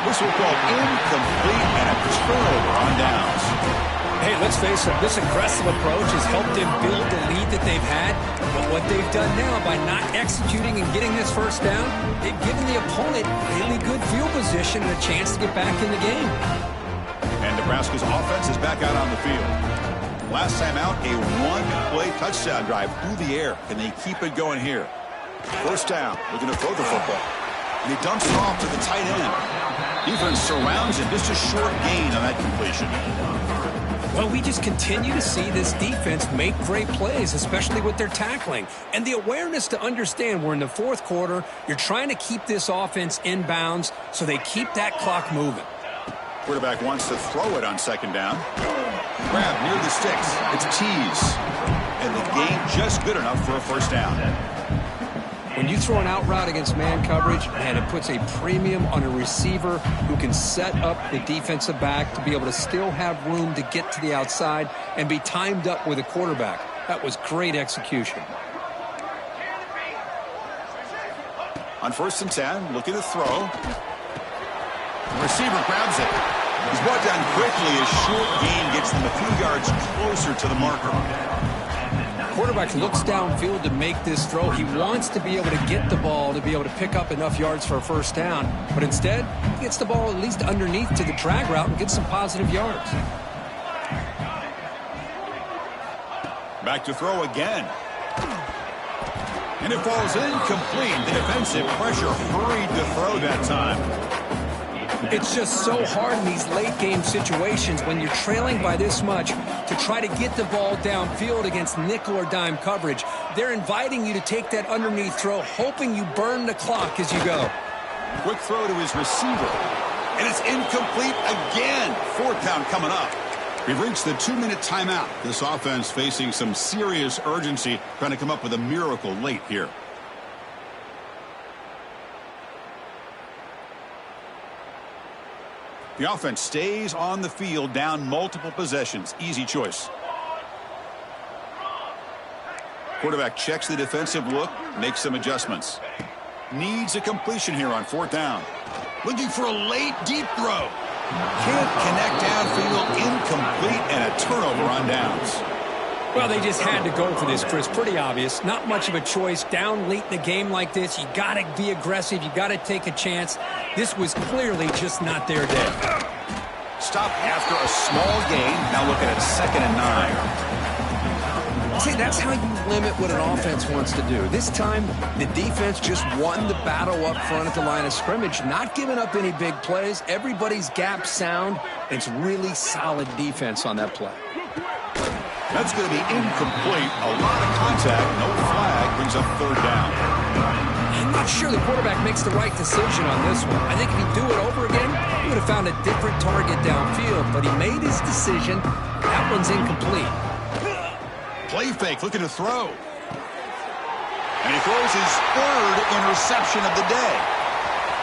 Whistle called incomplete and a turnover on downs. Hey, let's face it, this aggressive approach has helped them build the lead that they've had. But what they've done now by not executing and getting this first down, they've given the opponent really good field position and a chance to get back in the game. And Nebraska's offense is back out on the field. Last time out, a 1-play touchdown drive through the air. Can they keep it going here? First down, looking to throw the football. And he dumps it off to the tight end. Defense surrounds him. Just a short gain on that completion. Well, we just continue to see this defense make great plays, especially with their tackling. And the awareness to understand we're in the 4th quarter, you're trying to keep this offense in bounds so they keep that clock moving. Quarterback wants to throw it on 2nd down. Grab near the sticks. It's Tease. And the gain just good enough for a first down. When you throw an out route against man coverage, man, it puts a premium on a receiver who can set up the defensive back to be able to still have room to get to the outside and be timed up with a quarterback. That was great execution. On 1st and 10, looking to throw. The receiver grabs it. He's brought down quickly. A short gain gets them a few yards closer to the marker. Quarterback looks downfield to make this throw. He wants to be able to get the ball to be able to pick up enough yards for a first down. But instead, he gets the ball at least underneath to the drag route and gets some positive yards. Back to throw again. And it falls incomplete. The defensive pressure hurried to throw that time. It's just so hard in these late game situations when you're trailing by this much to try to get the ball downfield against nickel or dime coverage. They're inviting you to take that underneath throw, hoping you burn the clock as you go. Quick throw to his receiver. And it's incomplete again. 4th down coming up. We've reached the 2-minute timeout. This offense facing some serious urgency, trying to come up with a miracle late here. The offense stays on the field, down multiple possessions. Easy choice. Quarterback checks the defensive look, makes some adjustments. Needs a completion here on 4th down. Looking for a late deep throw. Can't connect downfield, incomplete, and a turnover on downs. Well, they just had to go for this, Chris. Pretty obvious. Not much of a choice. Down late in the game like this, you got to be aggressive. You got to take a chance. This was clearly just not their day. Stop after a small gain. Now looking at 2nd and 9. See, that's how you limit what an offense wants to do. This time, the defense just won the battle up front at the line of scrimmage, not giving up any big plays. Everybody's gap sound. It's really solid defense on that play. That's going to be incomplete. A lot of contact. No flag. Brings up 3rd down. I'm not sure the quarterback makes the right decision on this one. I think if he'd do it over again, he would have found a different target downfield. But he made his decision. That one's incomplete. Play fake, looking to throw. And he throws his 3rd interception of the day.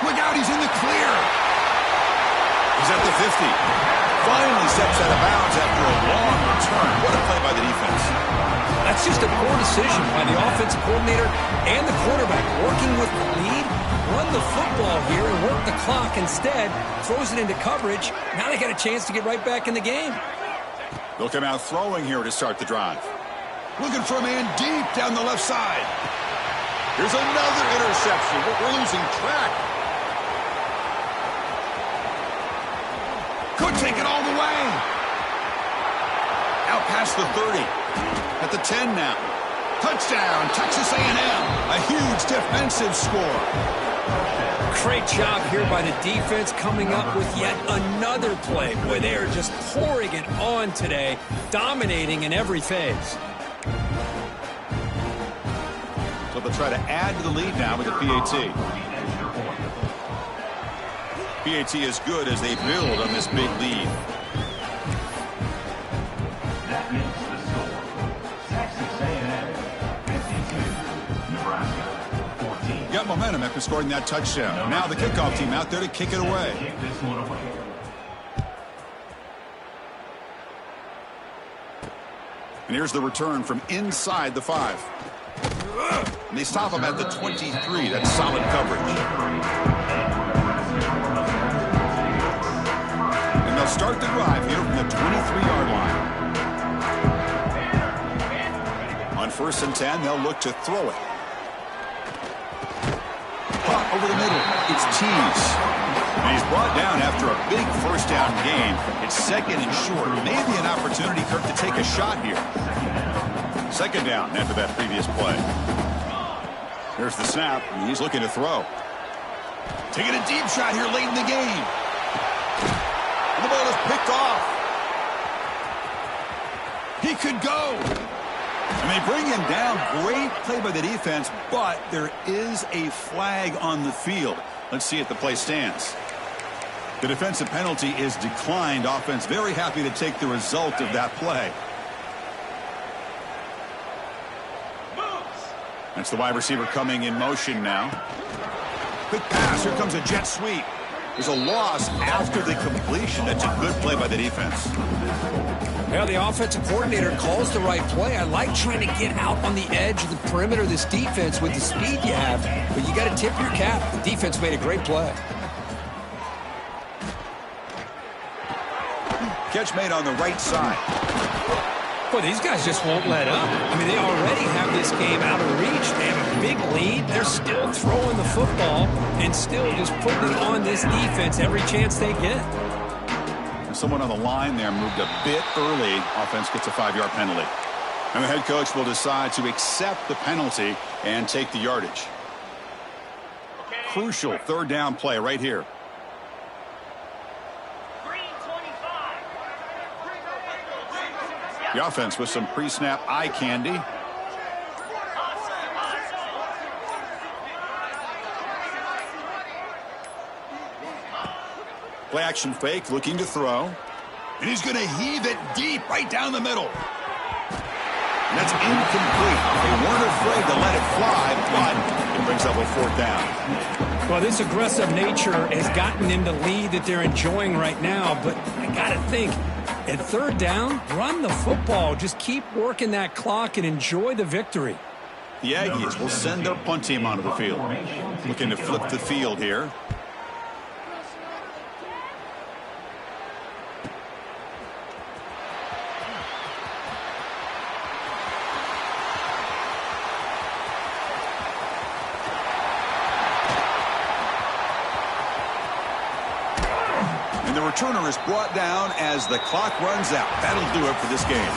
Look out, he's in the clear. He's at the 50. Finally steps out of bounds after a long return. What a play by the defense. That's just a poor decision by the offensive coordinator and the quarterback. Working with the lead, run the football here and work the clock. Instead, throws it into coverage. Now they got a chance to get right back in the game. They'll come out throwing here to start the drive. Looking for a man deep down the left side. Here's another interception. We're losing track. Could take it all the way. Out past the 30. At the 10 now. Touchdown, Texas A&M. A huge defensive score. Great job here by the defense coming up with yet another play. Boy, they are just pouring it on today, dominating in every phase. So they'll try to add to the lead now with a PAT. PAT is good as they build on this big lead. That makes the score. Texas A&M 52, Nebraska 14. Got momentum after scoring that touchdown. Now the kickoff team out there to kick it away. Kick this one away. And here's the return from inside the 5. And they stop him at the 23. That's solid coverage. And they'll start the drive here from the 23-yard line. On 1st and 10, they'll look to throw it. Caught over the middle. It's Tees. And he's brought down after a big first down game. It's 2nd and short. Maybe an opportunity, Kirk, to take a shot here. 2nd down after that previous play. There's the snap. And he's looking to throw. Taking a deep shot here late in the game. And the ball is picked off. He could go. And they bring him down. Great play by the defense, but there is a flag on the field. Let's see if the play stands. The defensive penalty is declined. Offense very happy to take the result of that play. That's the wide receiver coming in motion now. Quick pass. Here comes a jet sweep. There's a loss after the completion. That's a good play by the defense. Well, the offensive coordinator calls the right play. I like trying to get out on the edge of the perimeter of this defense with the speed you have, but you got to tip your cap. The defense made a great play. Catch made on the right side. Boy, these guys just won't let up. I mean, they already have this game out of reach. They have a big lead. They're still throwing the football and still just putting it on this defense every chance they get. Someone on the line there moved a bit early. Offense gets a 5-yard penalty. And the head coach will decide to accept the penalty and take the yardage. Crucial third down play right here. Green 25. The offense with some pre-snap eye candy. Play action fake, looking to throw. And he's going to heave it deep right down the middle. And that's incomplete. They weren't afraid to let it fly, but it brings up a fourth down. Well, this aggressive nature has gotten them the lead that they're enjoying right now. But I got to think, at third down, run the football. Just keep working that clock and enjoy the victory. The Aggies will send their punt team onto the field. Looking to flip the field here. And the returner is brought down as the clock runs out. That'll do it for this game.